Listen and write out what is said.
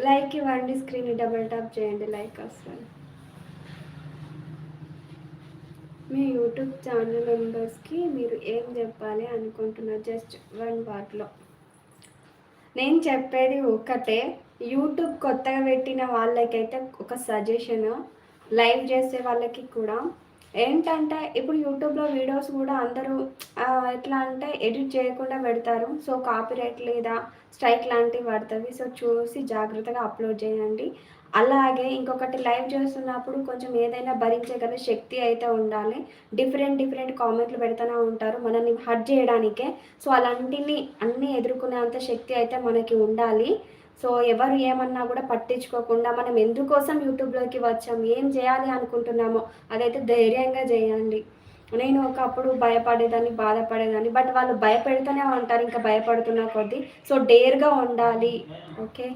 Like ఇవ్వండి, screen double tap చేయండి, like వస్తుంది. మీ యూట్యూబ్ ఛానల్ మెంబర్స్కి మీరు ఏం చెప్పాలి అనుకుంటున్నారు? జస్ట్ వన్ వర్డ్లో. నేను చెప్పేది ఒక్కటే, యూట్యూబ్ కొత్తగా పెట్టిన వాళ్ళకైతే ఒక సజెషన్, లైవ్ చేసే వాళ్ళకి కూడా ఏంటంటే, ఇప్పుడు యూట్యూబ్లో వీడియోస్ కూడా అందరూ ఎట్లా అంటే ఎడిట్ చేయకుండా పెడతారు. సో కాపీరైట్ లేదా స్ట్రైక్ లాంటివి పడుతుంది. సో చూసి జాగ్రత్తగా అప్లోడ్ చేయండి. అలాగే ఇంకొకటి, లైవ్ చేస్తున్నప్పుడు కొంచెం ఏదైనా భరించగల శక్తి అయితే ఉండాలి. డిఫరెంట్ డిఫరెంట్ కామెంట్లు పెడుతూనే ఉంటారు మనల్ని హర్ట్ చేయడానికే. సో అలాంటివి అన్నీ ఎదుర్కొనేంత శక్తి అయితే మనకి ఉండాలి. సో ఎవరు ఏమన్నా కూడా పట్టించుకోకుండా మనం ఎందుకోసం యూట్యూబ్లోకి వచ్చాం, ఏం చేయాలి అనుకుంటున్నామో అదైతే ధైర్యంగా చేయండి. నేను ఒకప్పుడు భయపడేదాన్ని, బాధపడేదాన్ని, బట్ వాళ్ళు భయపెడుతూనే ఉంటారు ఇంకా భయపడుతున్న కొద్దీ. సో డేర్గా ఉండాలి. ఓకే.